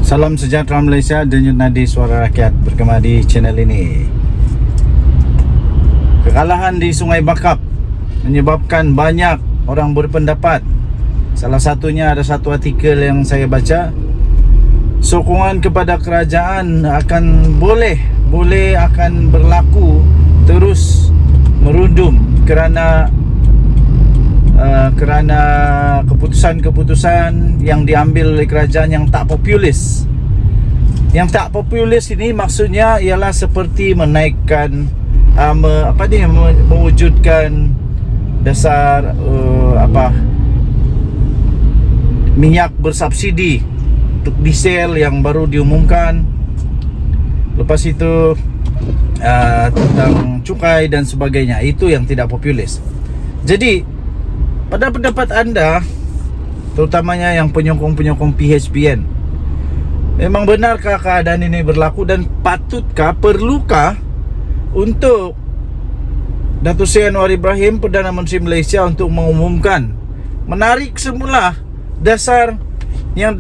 Salam sejahtera Malaysia, Denyut Nadi Suara Rakyat bergema di channel ini. Kekalahan di Sungai Bakap menyebabkan banyak orang berpendapat. Salah satunya ada satu artikel yang saya baca, sokongan kepada kerajaan akan boleh akan berlaku terus merundum kerana keputusan-keputusan yang diambil oleh kerajaan yang tak populis. Yang tak populis ini maksudnya ialah seperti menaikkan mewujudkan dasar minyak bersubsidi untuk diesel yang baru diumumkan. Lepas itu tentang cukai dan sebagainya. Itu yang tidak populis. Jadi pada pendapat anda, terutamanya yang penyokong-penyokong PHPN, memang benarkah keadaan ini berlaku dan patutkah, perlukah untuk Datuk Seri Anwar Ibrahim, Perdana Menteri Malaysia, untuk mengumumkan menarik semula dasar yang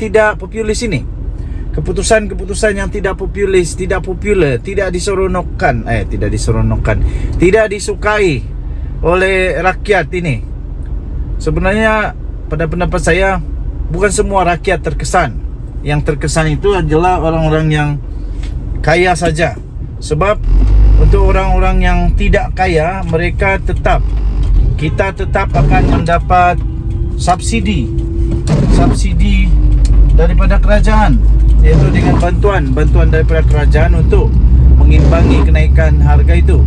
tidak populis ini? Keputusan-keputusan yang tidak populis, tidak disukai oleh rakyat ini. Sebenarnya pada pendapat saya, bukan semua rakyat terkesan. Yang terkesan itu adalah orang-orang yang kaya saja. Sebab untuk orang-orang yang tidak kaya, kita tetap akan mendapat subsidi daripada kerajaan, iaitu dengan bantuan daripada kerajaan untuk mengimbangi kenaikan harga itu.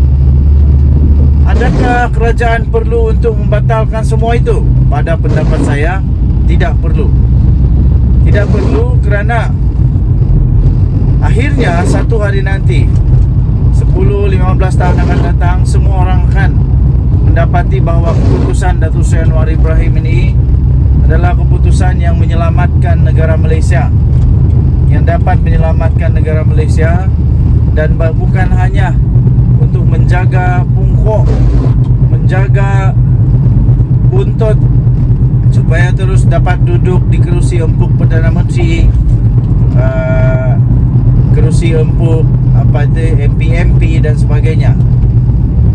Adakah kerajaan perlu untuk membatalkan semua itu? Pada pendapat saya, tidak perlu. Tidak perlu kerana akhirnya satu hari nanti, 10-15 tahun akan datang, semua orang akan mendapati bahawa keputusan Datuk Seri Anwar Ibrahim ini adalah keputusan yang menyelamatkan negara Malaysia, yang dapat menyelamatkan negara Malaysia, dan bukan hanya untuk menjaga pungkok, menjaga buntut supaya terus dapat duduk di kerusi empuk Perdana Menteri, kerusi empuk MP dan sebagainya.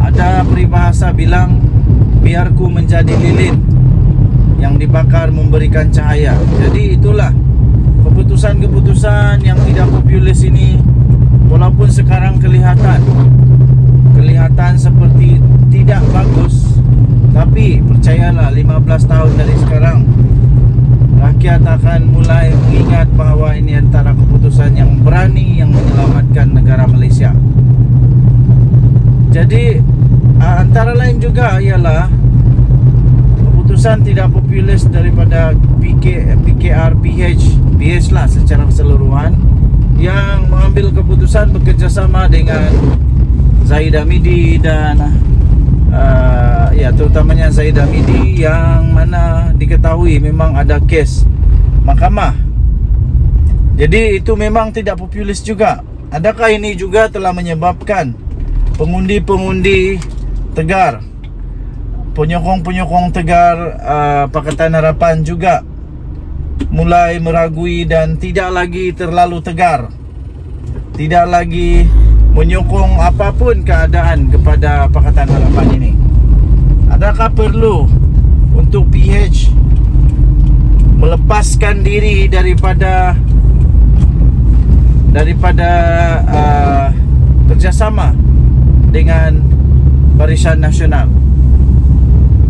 Ada peribahasa bilang, biarku menjadi lilin yang dibakar memberikan cahaya. Jadi itulah keputusan-keputusan yang tidak populis ini, walaupun sekarang kelihatan seperti tidak bagus, tapi percayalah, 15 tahun dari sekarang rakyat akan mulai mengingat bahawa ini antara keputusan yang berani yang menyelamatkan negara Malaysia. Jadi antara lain juga ialah keputusan tidak populis daripada PH lah secara keseluruhan, yang mengambil keputusan bekerjasama dengan Zahid Hamidi dan terutamanya Zahid Hamidi, yang mana diketahui memang ada kes mahkamah. Jadi itu memang tidak populis juga. Adakah ini juga telah menyebabkan pengundi-pengundi Tegar, penyokong-penyokong Tegar Pakatan Harapan juga mulai meragui dan tidak lagi terlalu tegar, tidak lagi menyokong apapun keadaan kepada Pakatan Harapan ini? Adakah perlu untuk PH melepaskan diri daripada kerjasama dengan Barisan Nasional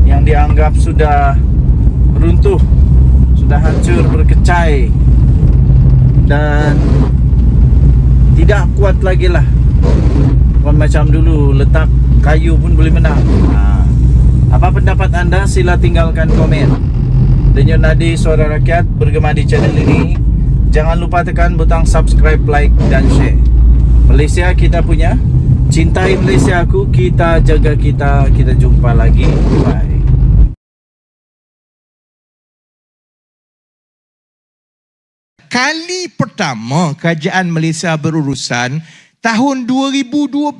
yang dianggap sudah runtuh, sudah hancur berkecai dan tidak kuat lagi lah? Bukan macam dulu, letak kayu pun boleh menang. Apa pendapat anda? Sila tinggalkan komen. Denyut Nadi Suara Rakyat bergema di channel ini. Jangan lupa tekan butang subscribe, like dan share. Malaysia kita punya, cintai Malaysia aku, kita jaga kita. Kita jumpa lagi. Bye. kali pertama kerajaan Malaysia berurusan tahun 2012.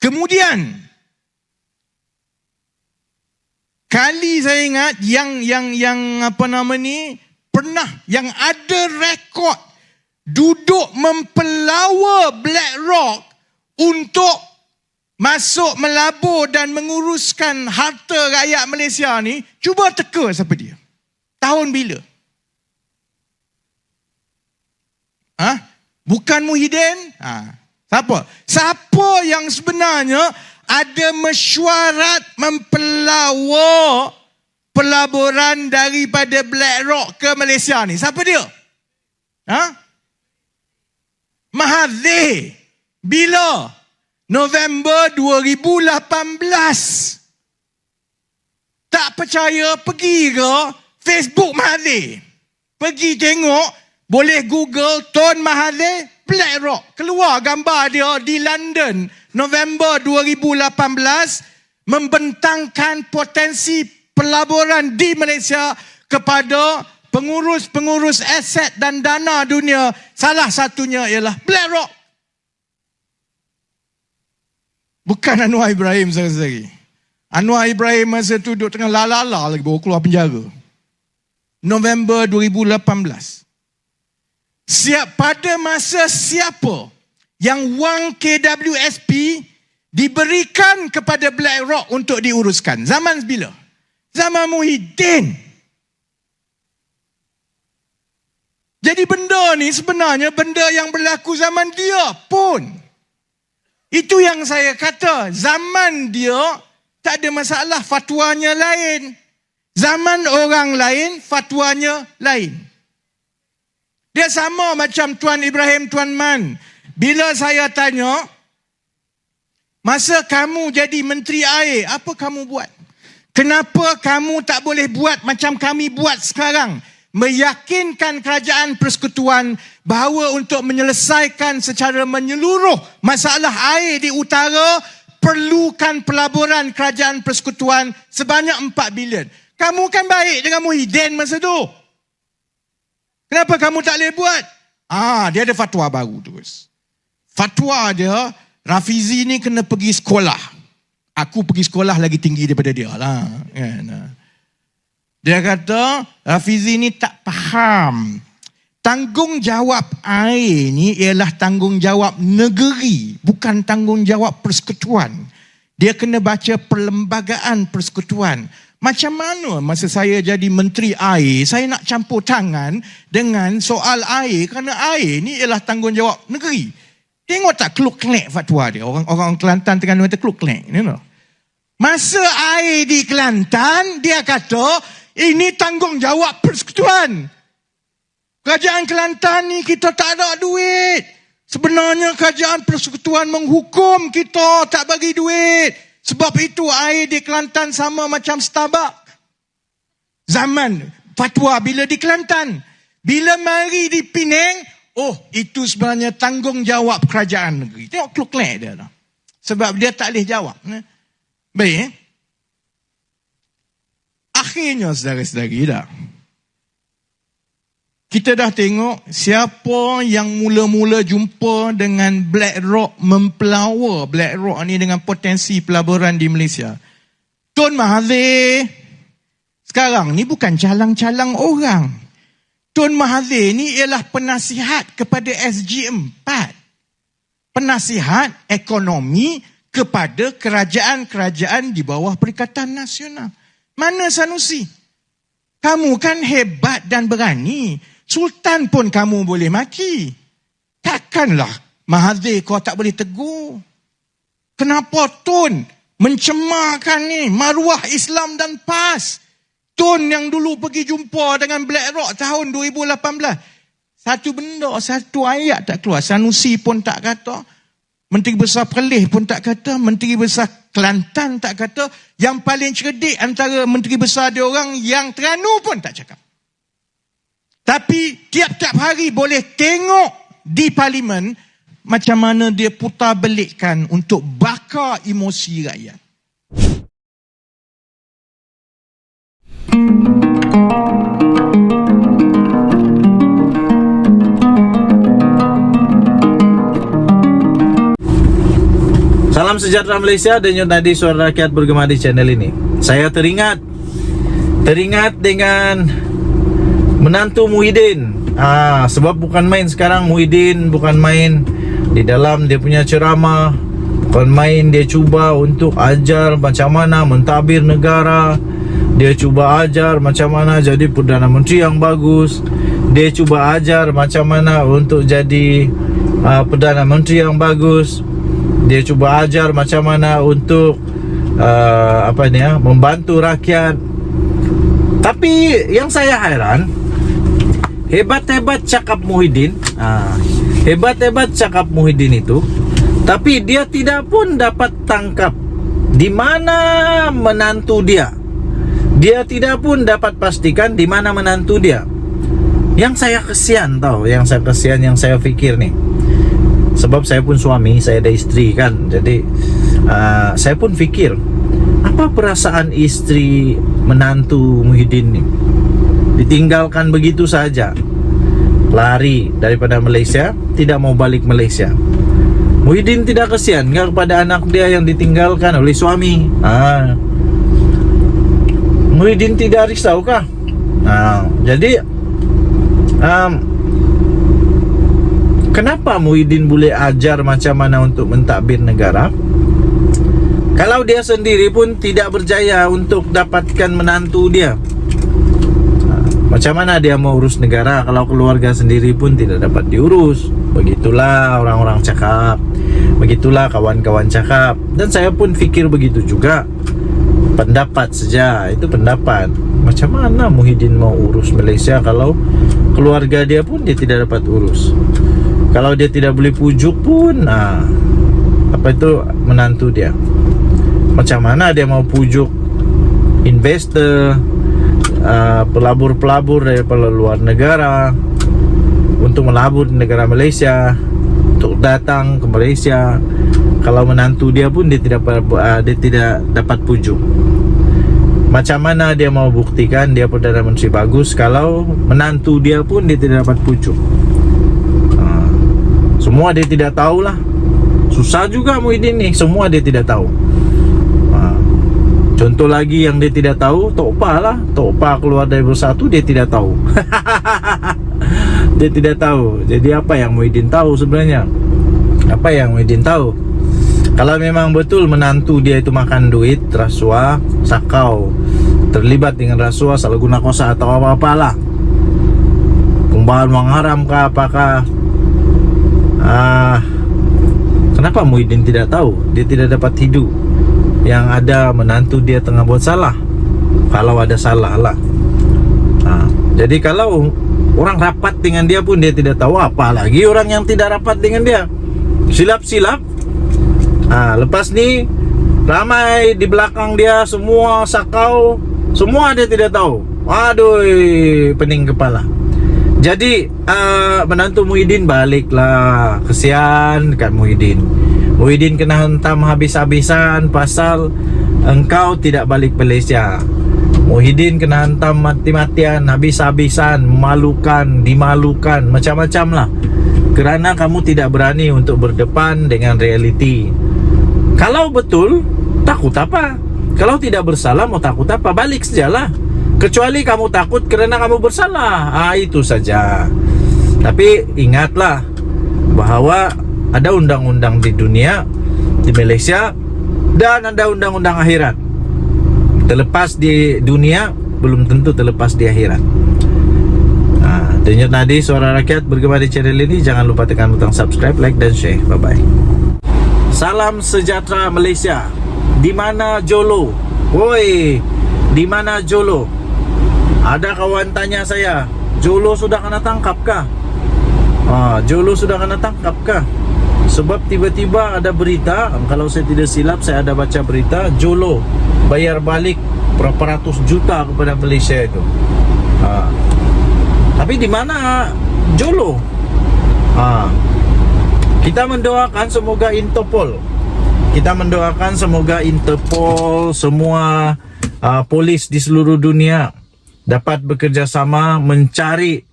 Kemudian kali saya ingat yang pernah yang ada rekod duduk mempelawa BlackRock untuk masuk melabur dan menguruskan harta rakyat Malaysia ni, cuba teka siapa dia. Tahun bila? Bukan Muhyiddin? Siapa yang sebenarnya ada mesyuarat mempelawa pelaburan daripada BlackRock ke Malaysia ni? Siapa dia? Mahathir. Bila? November 2018. Tak percaya, pergi ke Facebook Mahathir. Pergi tengok, boleh Google Tun Mahathir BlackRock. Keluar gambar dia di London November 2018 membentangkan potensi pelaburan di Malaysia kepada pengurus-pengurus aset dan dana dunia. Salah satunya ialah BlackRock. Bukan Anwar Ibrahim saudara-saudari. Anwar Ibrahim masa tu duduk tengah lalala lagi baru keluar penjara. November 2018. Pada masa siapa yang wang KWSP diberikan kepada BlackRock untuk diuruskan? Zaman bila? Zaman Muhyiddin. Jadi benda ni sebenarnya benda yang berlaku zaman dia pun. Itu yang saya kata, zaman dia tak ada masalah, fatwanya lain. Zaman orang lain, fatwanya lain. Dia sama macam Tuan Ibrahim Tuan Man. Bila saya tanya, masa kamu jadi Menteri Air, apa kamu buat? Kenapa kamu tak boleh buat macam kami buat sekarang? Meyakinkan kerajaan persekutuan bahawa untuk menyelesaikan secara menyeluruh masalah air di utara perlukan pelaburan kerajaan persekutuan sebanyak 4 bilion. Kamu kan baik dengan Muhyiddin masa tu. Kenapa kamu tak boleh buat? Dia ada fatwa baru terus. Fatwa dia, Rafizi ni kena pergi sekolah. Aku pergi sekolah lagi tinggi daripada dia lah. Dia kata, Rafizi ni tak faham. Tanggungjawab air ni ialah tanggungjawab negeri, bukan tanggungjawab persekutuan. Dia kena baca perlembagaan persekutuan. Macam mana masa saya jadi Menteri Air, saya nak campur tangan dengan soal air, kerana air ni ialah tanggungjawab negeri. Tengok tak kluk-klek fatwa dia. Orang Kelantan tengah kata kluk-klek. You know? Masa air di Kelantan, dia kata, ini tanggungjawab persekutuan. Kerajaan Kelantan ni kita tak ada duit. Sebenarnya kerajaan persekutuan menghukum kita tak bagi duit. Sebab itu air di Kelantan sama macam Starbucks. Zaman fatwa bila di Kelantan. Bila mari di Penang, itu sebenarnya tanggungjawab kerajaan negeri. Tengok kluk-klek dia lah. Sebab dia tak boleh jawab. Baik. Akhirnya saudara-saudari dah. Kita dah tengok siapa yang mula-mula jumpa dengan BlackRock, mempelawa BlackRock ni dengan potensi pelaburan di Malaysia. Tun Mahathir sekarang ni bukan calang-calang orang. Tun Mahathir ni ialah penasihat kepada SG4. Penasihat ekonomi kepada kerajaan-kerajaan di bawah Perikatan Nasional. Mana Sanusi? Kamu kan hebat dan berani. Sultan pun kamu boleh maki. Takkanlah Mahathir kau tak boleh tegur. Kenapa Tun mencemarkan ni maruah Islam dan PAS? Tun yang dulu pergi jumpa dengan BlackRock tahun 2018. Satu benda, satu ayat tak keluar. Sanusi pun tak kata. Menteri Besar Perlis pun tak kata. Menteri Besar Kelantan tak kata. Yang paling cerdik antara Menteri Besar dia orang yang Terengganu pun tak cakap. Tapi tiap-tiap hari boleh tengok di parlimen macam mana dia putar belikkan untuk bakar emosi rakyat. Salam sejahtera Malaysia, denyut nadi suara rakyat bergema di channel ini. Saya teringat dengan menantu Muhyiddin. Sebab bukan main sekarang Muhyiddin, bukan main di dalam dia punya ceramah, bukan main dia cuba untuk ajar macam mana mentadbir negara. Dia cuba ajar macam mana jadi Perdana Menteri yang bagus. Dia cuba ajar macam mana untuk jadi Perdana Menteri yang bagus. Dia cuba ajar macam mana untuk membantu rakyat. Tapi yang saya heran, hebat-hebat cakap Muhyiddin, hebat-hebat cakap Muhyiddin itu, tapi dia tidak pun dapat tangkap di mana menantu dia. Dia tidak pun dapat pastikan di mana menantu dia. Yang saya kesian yang saya fikir nih. Sebab saya pun suami, saya ada istri kan. Jadi saya pun fikir, apa perasaan istri menantu Muhyiddin nih? Ditinggalkan begitu saja, lari daripada Malaysia, tidak mau balik Malaysia. Muhyiddin tidak kesian nggak kepada anak dia yang ditinggalkan oleh suami? Muhyiddin tidak risau kah? Jadi kenapa Muhyiddin boleh ajar macam mana untuk mentadbir negara, kalau dia sendiri pun tidak berjaya untuk dapatkan menantu dia? Macam mana dia mau urus negara kalau keluarga sendiri pun tidak dapat diurus? Begitulah orang-orang cakap, begitulah kawan-kawan cakap. Dan saya pun fikir begitu juga. Pendapat saja, itu pendapat. Macam mana Muhyiddin mau urus Malaysia kalau keluarga dia pun dia tidak dapat urus? Kalau dia tidak boleh pujuk pun menantu dia, macam mana dia mau pujuk investor, pelabur-pelabur dari luar negara untuk melabur di negara Malaysia, untuk datang ke Malaysia, kalau menantu dia pun dia tidak dapat pujuk? Macam mana dia mau buktikan dia Perdana Menteri bagus kalau menantu dia pun dia tidak dapat pujuk? Semua dia tidak tahulah. Susah juga Muhyiddin nih, semua dia tidak tahu. Contoh lagi yang dia tidak tahu, Tok Pa lah. Tok Pa keluar dari Bersatu, dia tidak tahu. Dia tidak tahu. Jadi apa yang Muhyiddin tahu sebenarnya? Apa yang Muhyiddin tahu? Kalau memang betul menantu dia itu makan duit, rasuah, sakau, terlibat dengan rasuah, salah guna kuasa atau apa-apalah, pembaharuan uang haram kah, apakah, kenapa Muhyiddin tidak tahu? Dia tidak dapat hidup. Yang ada menantu dia tengah buat salah, kalau ada salah lah. Jadi kalau orang rapat dengan dia pun dia tidak tahu, apalagi orang yang tidak rapat dengan dia. Silap-silap. Lepas ni ramai di belakang dia semua sakau, semua dia tidak tahu. Aduh, pening kepala. Jadi menantu Muhyiddin baliklah. Kesian dekat Muhyiddin. Muhyiddin kena hentam habis-habisan pasal engkau tidak balik Malaysia. Muhyiddin kena hantam mati-matian, habis-habisan, memalukan, dimalukan, macam-macam lah, kerana kamu tidak berani untuk berdepan dengan realiti. Kalau betul, takut apa? Kalau tidak bersalah, mau takut apa? Balik sajalah. Kecuali kamu takut kerana kamu bersalah, itu saja. Tapi ingatlah bahawa ada undang-undang di dunia, di Malaysia, dan ada undang-undang akhirat. Terlepas di dunia, belum tentu terlepas di akhirat. Denyut nadi suara rakyat bergema di channel ini. Jangan lupa tekan butang subscribe, like dan share. Bye-bye. Salam sejahtera Malaysia. Di mana Jolo? Woi, di mana Jolo? Ada kawan tanya saya, Jolo sudah kena tangkap kah? Jolo sudah kena tangkap kah? Sebab tiba-tiba ada berita, kalau saya tidak silap, saya ada baca berita, Jolo bayar balik berapa ratus juta kepada Malaysia itu. Tapi di mana Jolo? Kita mendoakan semoga Interpol, kita mendoakan semoga Interpol, semua polis di seluruh dunia dapat bekerjasama mencari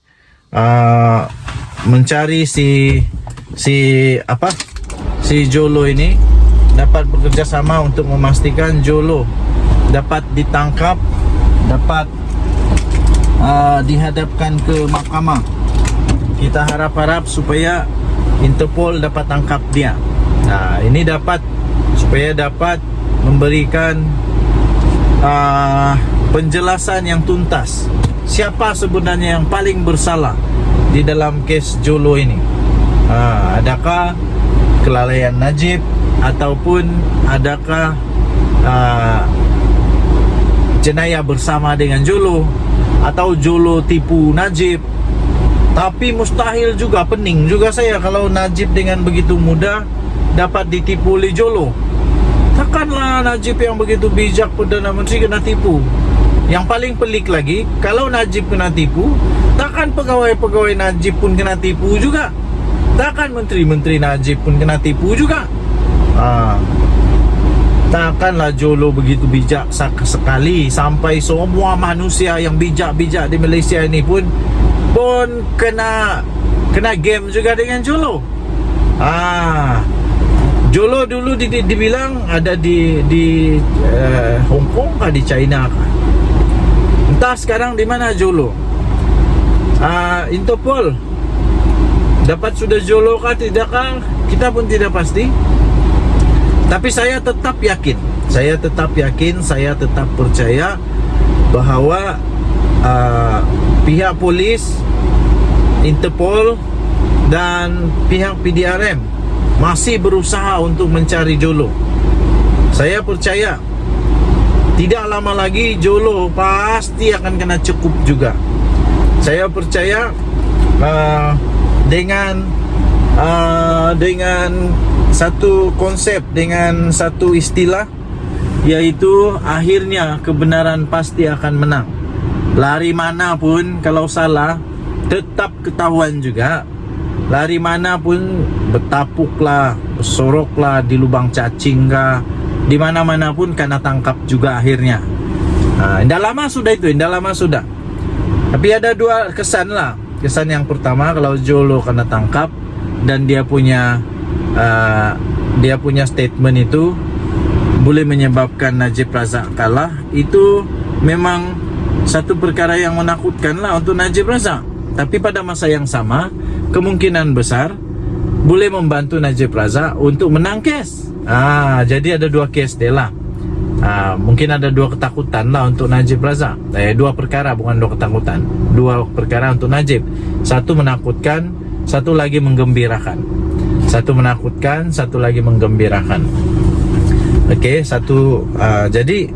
si Jolo ini, dapat bekerjasama untuk memastikan Jolo dapat ditangkap, dapat dihadapkan ke mahkamah. Kita harap-harap supaya Interpol dapat tangkap dia. Nah, ini supaya dapat memberikan penjelasan yang tuntas siapa sebenarnya yang paling bersalah di dalam kes Jolo ini. Adakah kelalaian Najib ataupun adakah jenayah bersama dengan Jolo, atau Jolo tipu Najib. Tapi mustahil juga, pening juga saya kalau Najib dengan begitu mudah dapat ditipu oleh Jolo. Takkanlah Najib yang begitu bijak Perdana Menteri kena tipu. Yang paling pelik lagi, kalau Najib kena tipu, takkan pegawai-pegawai Najib pun kena tipu juga. Takkan menteri-menteri Najib pun kena tipu juga. Takkanlah Jolo begitu bijak sekali sampai semua manusia yang bijak-bijak di Malaysia ini pun kena game juga dengan Jolo. Jolo dulu dibilang ada di Hong Kong kah, di China kah? Entah sekarang di mana Jolo. Interpol dapat sudah Jolo kah tidakkah, kita pun tidak pasti. Tapi saya tetap yakin, saya tetap percaya bahawa pihak polis, Interpol dan pihak PDRM masih berusaha untuk mencari Jolo. Saya percaya tidak lama lagi Jolo pasti akan kena cekup juga. Saya percaya dengan satu konsep, dengan satu istilah, yaitu akhirnya kebenaran pasti akan menang. Lari mana pun kalau salah tetap ketahuan juga. Lari mana pun, bertapuklah, bersoroklah di lubang cacing kah, di mana-mana pun kena tangkap juga akhirnya. Indah lama sudah itu, indah lama sudah. Tapi ada dua kesan lah. Kesan yang pertama, kalau Jolo kena tangkap dan dia punya statement itu boleh menyebabkan Najib Razak kalah, itu memang satu perkara yang menakutkan lah untuk Najib Razak. Tapi pada masa yang sama, kemungkinan besar boleh membantu Najib Razak untuk menang kes. Jadi ada dua kes dia lah. Mungkin ada dua ketakutan lah untuk Najib Razak. Dua perkara, bukan dua ketakutan. Dua perkara untuk Najib. Satu menakutkan, satu lagi menggembirakan. Satu menakutkan, satu lagi menggembirakan. Jadi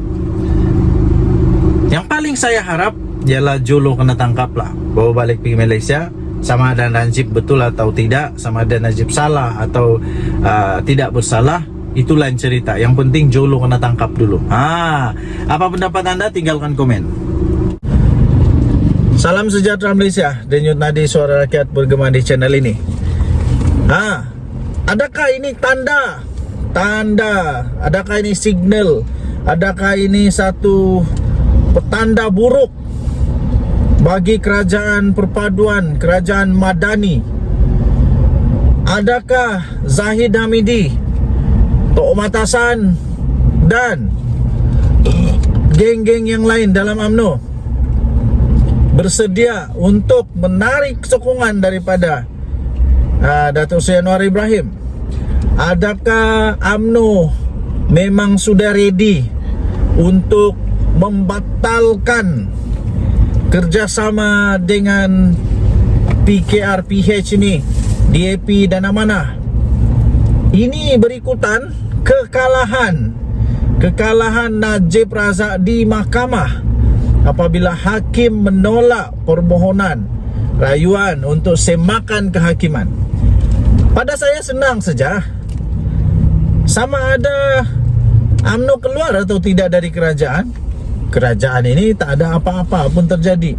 yang paling saya harap ialah Jolo kena tangkap lah, bawa balik pergi Malaysia. Sama ada Najib betul atau tidak, sama ada Najib salah atau tidak bersalah, itu lain cerita. Yang penting Jolo kena tangkap dulu. Apa pendapat anda? Tinggalkan komen. Salam sejahtera Malaysia. Denyut nadi suara rakyat bergema di channel ini. Adakah ini tanda? Adakah ini signal? Adakah ini satu petanda buruk bagi kerajaan perpaduan, kerajaan Madani? Adakah Zahid Hamidi, Tok Matasan dan geng-geng yang lain dalam UMNO bersedia untuk menarik sokongan daripada Datuk Seri Anwar Ibrahim? Adakah UMNO memang sudah ready untuk membatalkan kerjasama dengan PKR-PH ini, DAP dan Amanah? Ini berikutan kekalahan Najib Razak di mahkamah apabila hakim menolak permohonan rayuan untuk semakan kehakiman. Pada saya senang saja, sama ada UMNO keluar atau tidak dari kerajaan. Kerajaan ini tak ada apa-apa pun terjadi.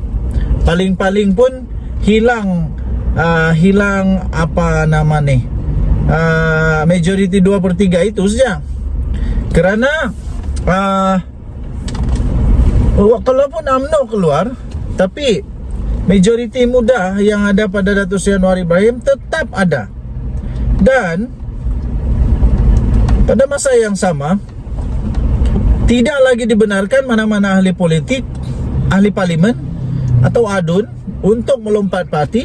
Paling-paling pun hilang majoriti 2/3 itu saja. Kerana kalaupun UMNO keluar, Tapi majoriti muda yang ada pada Datuk Seri Anwar Ibrahim tetap ada. Dan pada masa yang sama, tidak lagi dibenarkan mana-mana ahli politik, ahli parlimen atau ADUN untuk melompat parti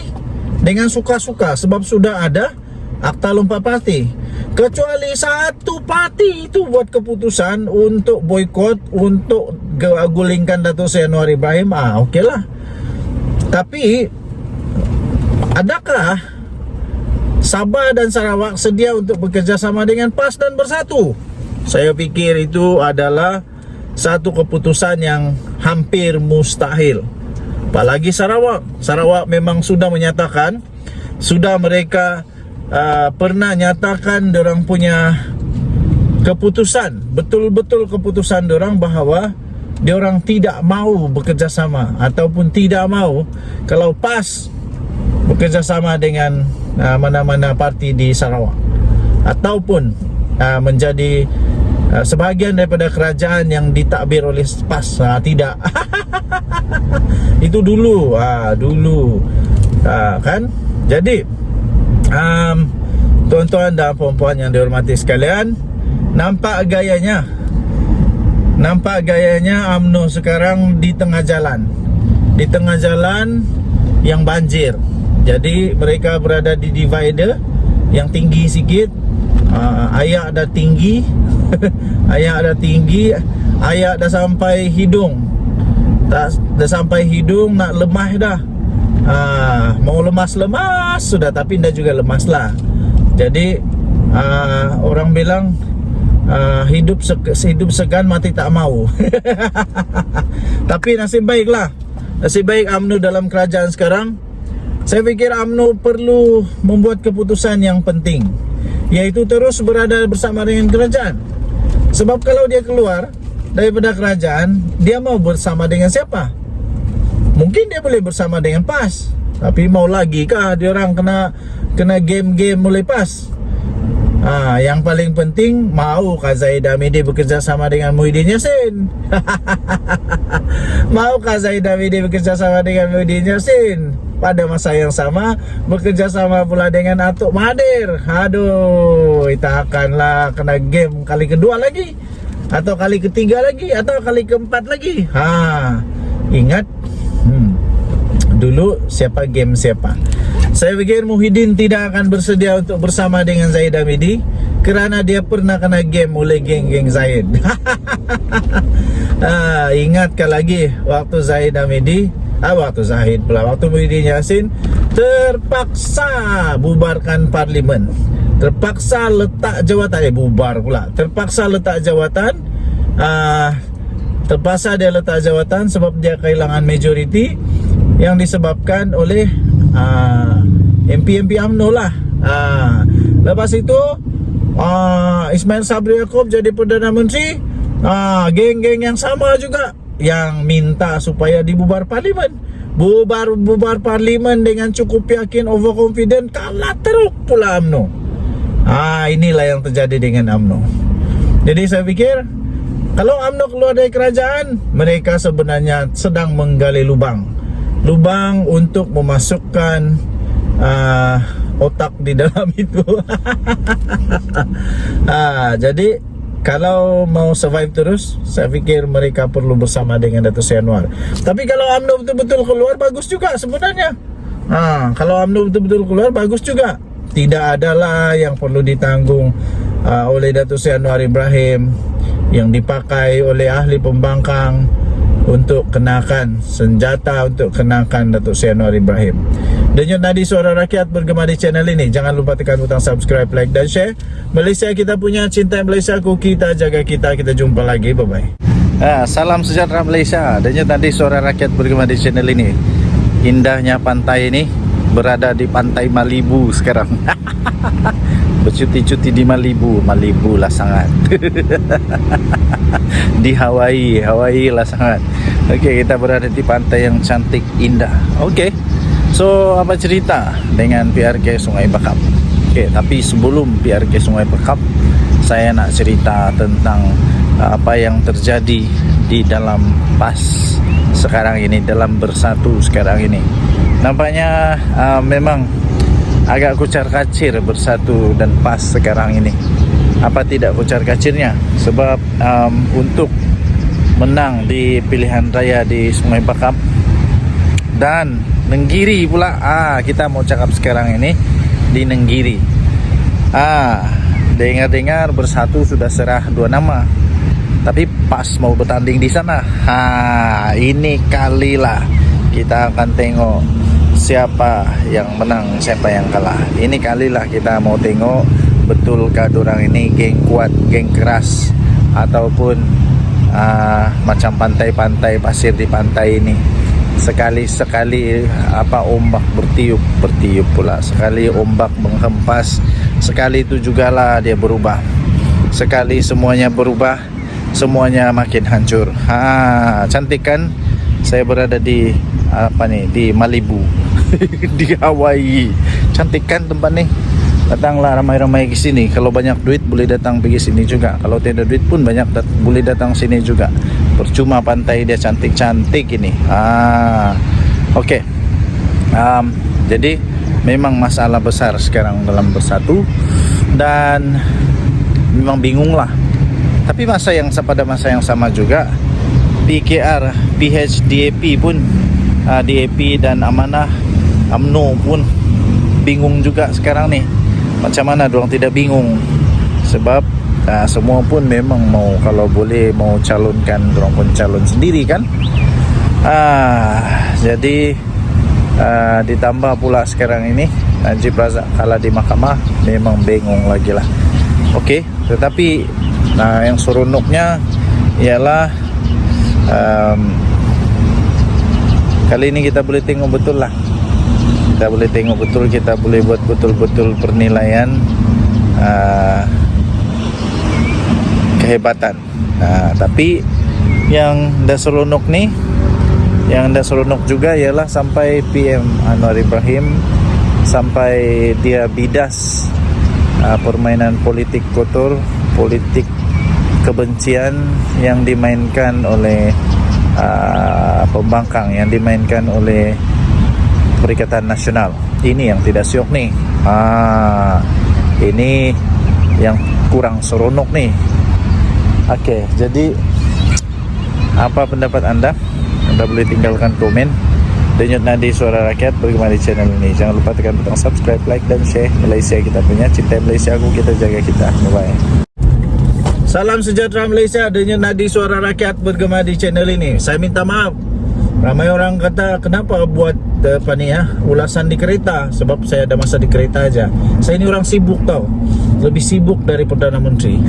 dengan suka-suka, sebab sudah ada akta lompat parti. Kecuali satu parti itu buat keputusan untuk boikot, untuk gulingkan Datuk Seri Anwar Ibrahim, okeylah. Tapi adakah Sabah dan Sarawak sedia untuk bekerjasama dengan PAS dan bersatu? Saya fikir itu adalah satu keputusan yang hampir mustahil. Apalagi Sarawak memang sudah menyatakan, sudah mereka pernah nyatakan dorang punya keputusan, betul-betul keputusan dorang bahawa diorang tidak mau bekerjasama ataupun tidak mau kalau PAS bekerjasama dengan mana-mana parti di Sarawak ataupun menjadi sebahagian daripada kerajaan yang ditakbir oleh PAS. Tidak. Itu dulu kan. Jadi tuan-tuan dan puan-puan yang dihormati sekalian, nampak gayanya UMNO sekarang di tengah jalan yang banjir. Jadi mereka berada di divider yang tinggi sikit. Ayak dah tinggi ayak dah sampai hidung, dah sampai hidung, nak lemah dah. Mau lemas sudah, tapi dah juga lemas lah. Jadi orang bilang hidup segan, mati tak mau. Tapi nasib baik UMNO dalam kerajaan sekarang. Saya fikir UMNO perlu membuat keputusan yang penting, iaitu terus berada bersama dengan kerajaan. Sebab kalau dia keluar daripada kerajaan, dia mau bersama dengan siapa? Mungkin dia boleh bersama dengan PAS, tapi mau lagi kah dia orang kena game-game mulai PAS? Yang paling penting, maukah Zahid Hamidi bekerja sama dengan Muhyiddin Yassin? Maukah Zahid Hamidi bekerja sama dengan Muhyiddin Yassin? Pada masa yang sama bekerja sama pula dengan Atuk Mahathir. Aduh, kita akanlah kena game kali kedua lagi, atau kali ketiga lagi, atau kali keempat lagi. Ingat dulu siapa game siapa. Saya fikir Muhyiddin tidak akan bersedia untuk bersama dengan Zahid Hamidi kerana dia pernah kena game oleh geng-geng Zahid. Ingatkah lagi waktu Zahid Hamidi, waktu Muhyiddin Yassin terpaksa bubarkan parlimen, terpaksa letak jawatan, terpaksa dia letak jawatan sebab dia kehilangan majoriti yang disebabkan oleh MP UMNO lah. Lepas itu Ismail Sabri Yaakob jadi Perdana Menteri. Geng-geng yang sama juga yang minta supaya dibubar parlimen. Bubar parlimen dengan cukup yakin, overconfident, kalah teruk pula UMNO. Inilah yang terjadi dengan UMNO. Jadi saya fikir kalau UMNO keluar dari kerajaan, mereka sebenarnya sedang menggali lubang untuk memasukkan otak di dalam itu. Jadi kalau mau survive terus, saya fikir mereka perlu bersama dengan Datuk Seri Anwar. Tapi kalau UMNO betul-betul keluar, bagus juga sebenarnya. Kalau UMNO betul-betul keluar, bagus juga. Tidak adalah yang perlu ditanggung oleh Datuk Seri Anwar Ibrahim, yang dipakai oleh ahli pembangkang untuk kenakan senjata, untuk kenakan Datuk Seri Anwar Ibrahim. Denyut nadi suara rakyat bergema di channel ini. Jangan lupa tekan butang subscribe, like dan share. Malaysia kita punya, cinta Malaysia ku, kita jaga kita. Kita jumpa lagi, bye bye. Salam sejahtera Malaysia. Denyut nadi suara rakyat bergema di channel ini. Indahnya pantai ini, berada di pantai Malibu sekarang. Bercuti-cuti di Malibu lah sangat. Di Hawaii lah sangat. Okey, kita berada di pantai yang cantik, indah. Okey, so apa cerita dengan PRK Sungai Bakap? Okey, tapi sebelum PRK Sungai Bakap, saya nak cerita tentang apa yang terjadi di dalam PAS sekarang ini, dalam Bersatu sekarang ini. Nampaknya memang agak kucar kacir Bersatu dan PAS sekarang ini. Apa tidak kucar kacirnya? Sebab untuk menang di pilihan raya di Sungai Bakap dan Nenggiri pula, kita mau cakap sekarang ini di Nenggiri. Dengar-dengar Bersatu sudah serah 2 nama, tapi PAS mau bertanding di sana. Ini kalilah kita akan tengok siapa yang menang, siapa yang kalah. Ini kalilah kita mau tengok betulkah dorang ini geng kuat, geng keras, ataupun macam pantai-pantai pasir di pantai ini. Sekali-sekali ombak bertiup pula, sekali ombak menghempas, sekali itu jugalah dia berubah. Sekali semuanya berubah, semuanya makin hancur. Cantik kan? Saya berada di di Malibu di Hawaii. Cantik kan tempat nih? Datanglah ramai-ramai ke sini. Kalau banyak duit boleh datang pergi sini juga. Kalau tidak duit pun boleh datang sini juga. Percuma pantai dia cantik-cantik ini. Oke. Jadi memang masalah besar sekarang dalam Bersatu, dan memang bingung lah. Tapi pada masa yang sama juga PKR, PHDAP pun DAP dan Amanah UMNO pun bingung juga sekarang nih. Macam mana dorang tidak bingung? Sebab semua pun memang kalau boleh mau calonkan, dorang pun calon sendiri kan. Jadi ditambah pula sekarang ini Najib Razak kalah di mahkamah, memang bingung lagi lah. Okey, tetapi yang seronoknya ialah kali ini kita boleh tengok betul lah. Kita boleh tengok betul, kita boleh buat betul-betul penilaian kehebatan. Tapi yang dah seronok nih, yang dah seronok juga ialah sampai PM Anwar Ibrahim sampai dia bidas permainan politik kotor, politik kebencian yang dimainkan oleh pembangkang, yang dimainkan oleh Perikatan Nasional. Ini yang tidak syok nih. Ini yang kurang seronok nih. Okey, jadi apa pendapat anda? Anda boleh tinggalkan komen. Denyut Nadi Suara Rakyat bergema di channel ini. Jangan lupa tekan butang subscribe, like dan share. Malaysia kita punya, cinta Malaysia aku, kita jaga kita. Bye. Salam sejahtera Malaysia. Denyut Nadi Suara Rakyat bergema di channel ini. Saya minta maaf, ramai orang kata kenapa buat ulasan di kereta. Sebab saya ada masa di kereta aja. Saya ini orang sibuk tau, lebih sibuk dari Perdana Menteri.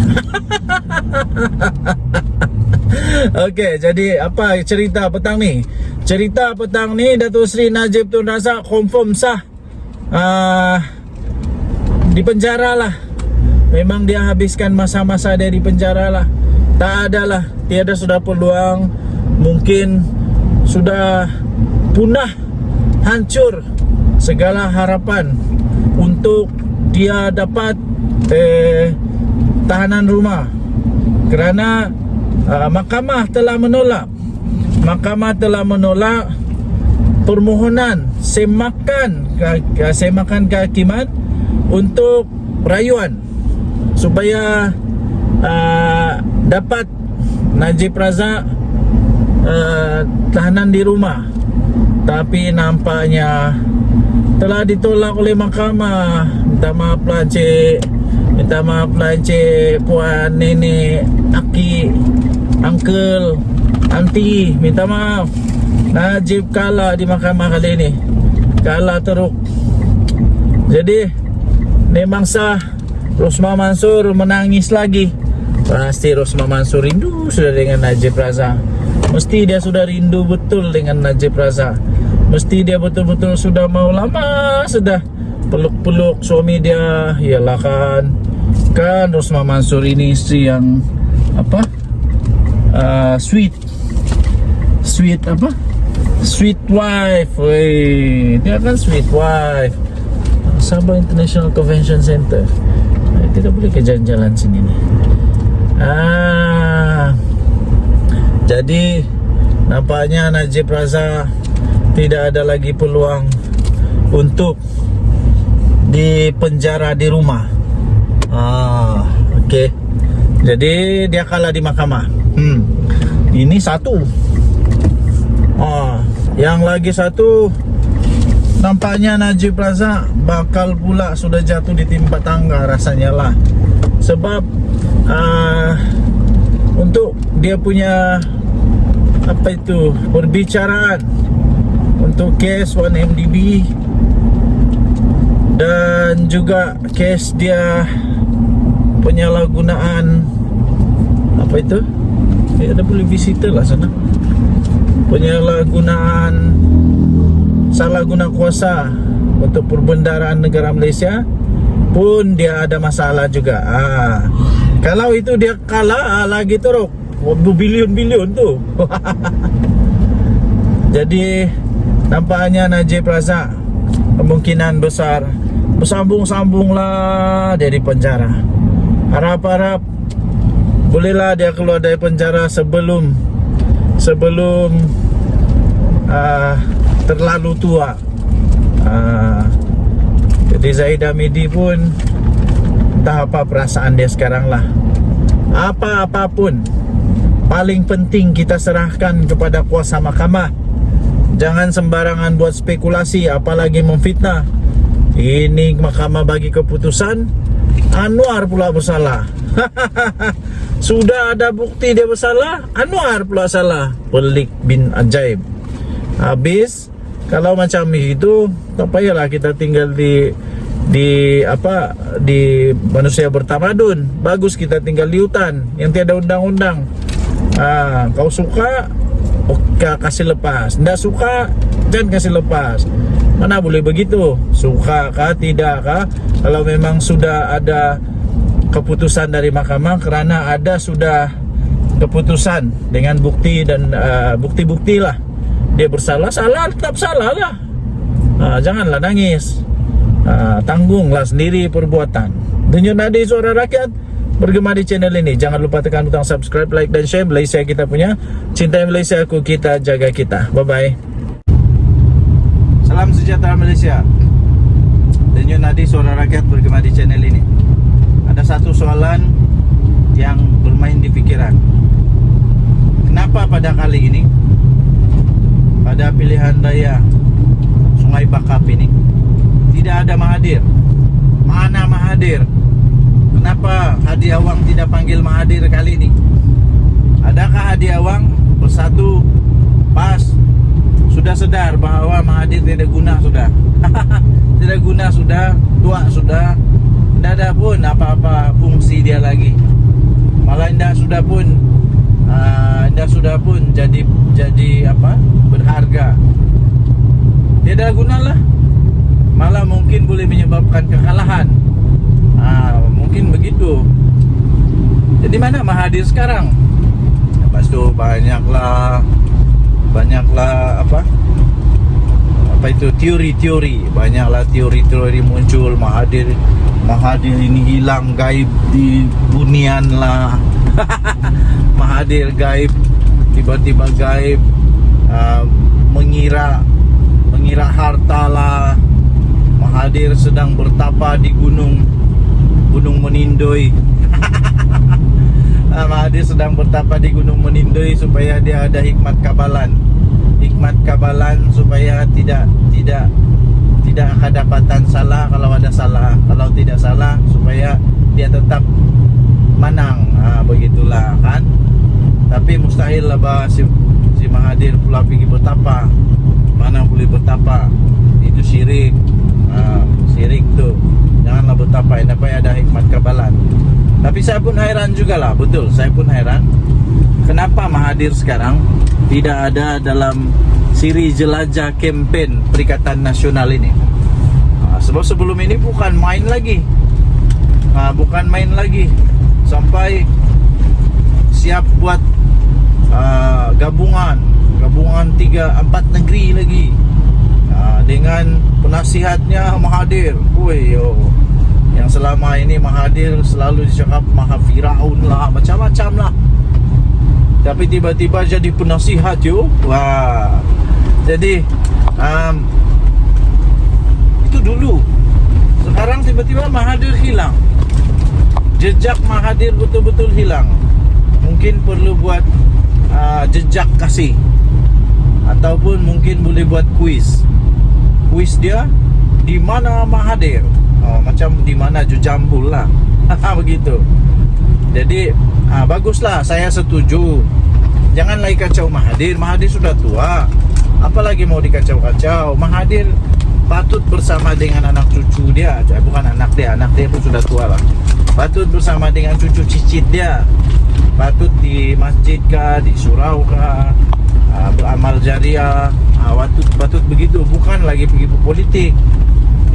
Okey, jadi apa cerita petang ni? Cerita petang ni, Datuk Seri Najib Tun Razak confirm sah di penjara lah. Memang dia habiskan masa-masa dia di penjara lah. Tak adalah, tiada sudah peluang. Mungkin sudah punah, hancur segala harapan untuk dia dapat tahanan rumah. Kerana mahkamah telah menolak. Mahkamah telah menolak permohonan semakan kehakiman untuk rayuan supaya dapat Najib Razak tahanan di rumah. Tapi nampaknya telah ditolak oleh mahkamah. Minta maaf lah cik, minta maaf lah cik, puan, nenek, aki, uncle, aunty, minta maaf. Najib kalah di mahkamah kali ini, kalah teruk. Jadi memang sah. Rosmah Mansur menangis lagi. Pasti Rosmah Mansur rindu sudah dengan Najib Razak. Mesti dia sudah rindu betul dengan Najib Razak. Mesti dia betul-betul sudah mau lama sudah peluk-peluk suami dia. Yalah kan Rosmah Mansur ini isteri yang apa? Sweet wife. Wey, dia kan sweet wife. Sabah International Convention Center. Kita boleh ke jalan-jalan sini nih. Jadi nampaknya Najib Razak tidak ada lagi peluang untuk dipenjara di rumah. Okey. Jadi dia kalah di mahkamah. Ini satu. Yang lagi satu, nampaknya Najib Razak bakal pula sudah jatuh di timpa tangga rasanya lah. Sebab untuk dia punya perbicaraan untuk kes 1MDB dan juga kes dia penyalahgunaan ada boleh visitor lah sana, penyalahgunaan salah guna kuasa untuk perbendaharaan negara Malaysia pun dia ada masalah juga. Kalau itu dia kalah lagi teruk berbilion-bilion tu. Jadi nampaknya Najib Razak kemungkinan besar bersambung-sambung lah dari penjara. Harap-harap bolehlah dia keluar dari penjara sebelum terlalu tua. Jadi Zahid Hamidi pun entah apa perasaan dia sekarang lah. Apa-apapun, paling penting kita serahkan kepada kuasa mahkamah. Jangan sembarangan buat spekulasi, apalagi memfitnah. Ini mahkamah bagi keputusan, Anwar pula bersalah. Sudah ada bukti dia bersalah, Anwar pula salah. Pelik bin ajaib. Habis kalau macam itu, tak payahlah kita tinggal di manusia bertamadun. Bagus kita tinggal di hutan yang tiada undang-undang. Kau suka, kasih lepas. Tidak suka, jangan kasih lepas. Mana boleh begitu? Suka kah, tidak kah? Kalau memang sudah ada keputusan dari mahkamah, kerana ada sudah keputusan dengan bukti dan bukti-bukti lah dia bersalah, salah tetap salah lah. Janganlah nangis. Tanggunglah sendiri perbuatan. Denyut Nadi Suara Rakyat bergema di channel ini. Jangan lupa tekan butang subscribe, like dan share. Malaysia kita punya, cintai Malaysia aku, kita jaga kita. Bye bye. Salam sejahtera Malaysia. Denyut Nadi Suara Rakyat bergema di channel ini. Ada satu soalan yang bermain di pikiran. Kenapa pada kali ini, pada pilihan raya Sungai Bakap ini, tidak ada Mahathir? Mana Mahathir? Kenapa Hadi Awang tidak panggil Mahathir kali ini? Adakah Hadi Awang bersatu pas sudah sedar bahawa Mahathir tidak guna sudah? Tidak guna sudah, tua sudah, tidak ada pun apa-apa fungsi dia lagi. Malah tidak sudah pun jadi apa? Berharga. Tidak guna lah. Malah mungkin boleh menyebabkan kekalahan. Mungkin begitu. Jadi mana Mahathir sekarang? Lepas tu banyaklah apa itu teori-teori. Banyaklah teori-teori muncul. Mahathir ini hilang, gaib di bunian lah. Mahathir gaib, tiba-tiba gaib, mengira harta lah. Mahathir sedang bertapa di gunung Menindoi. Mahathir sedang bertapa di gunung Menindoi supaya dia ada hikmat kabalan supaya tidak kedapatan salah kalau ada salah, kalau tidak salah supaya dia tetap menang. Begitulah kan. Tapi mustahil lah bah si Mahathir pula pergi bertapa. Mana boleh bertapa? Itu syirik. Syirik tu. Janganlah bertapa, dapat ada hikmat kabalan. Tapi saya pun hairan jugalah, betul. Saya pun hairan. Kenapa Mahathir sekarang tidak ada dalam siri jelajah kempen Perikatan Nasional ini? Sebab sebelum ini bukan main lagi. Sampai siap buat gabungan 3-4 negeri lagi, dengan penasihatnya Mahathir. Yang selama ini Mahathir selalu dicakap Maha Firaun lah, macam-macam lah. tapi tiba-tiba jadi penasihat yo. Wah. Jadi itu dulu. Sekarang tiba-tiba Mahathir hilang. Jejak Mahathir betul-betul hilang. Mungkin perlu buat jejak kasih, ataupun mungkin boleh buat kuis. Kuis dia di mana Mahathir? Macam di mana Jujambul lah. Begitu. Jadi baguslah, saya setuju. Jangan lagi kacau Mahathir. Mahathir sudah tua. Apalagi mau dikacau-kacau. Mahathir patut bersama dengan anak cucu dia. Bukan anak dia pun sudah tua lah. Patut bersama dengan cucu cicit dia. Patut di masjid kah, di surau kah, beramal jariah. Patut begitu. Bukan lagi pergi politik.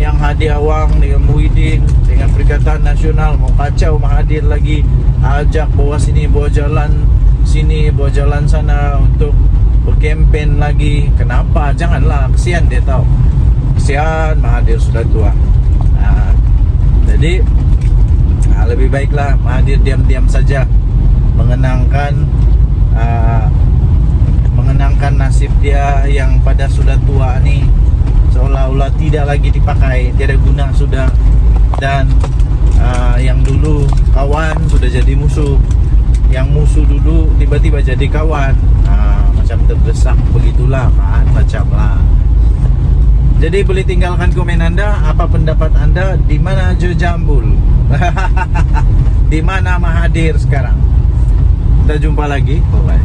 Yang hadiah wang dengan Muhyiddin, dengan Perikatan Nasional, mau kacau Mahathir lagi, ajak bawa sini, bawa jalan sini, bawa jalan sana untuk berkempen lagi. Kenapa? Janganlah, kesian dia tahu. Kesian Mahathir sudah tua. Jadi lebih baiklah Mahathir diam-diam saja, mengenangkan nasib dia yang pada sudah tua ni, seolah-olah tidak lagi dipakai, tiada guna sudah. Dan yang dulu kawan sudah jadi musuh, yang musuh dulu tiba-tiba jadi kawan. Macam terdesak begitulah kan, macam lah. Jadi boleh tinggalkan komen anda, apa pendapat anda, di mana Jujambul? Di mana Mahathir sekarang? Kita jumpa lagi. Bye bye.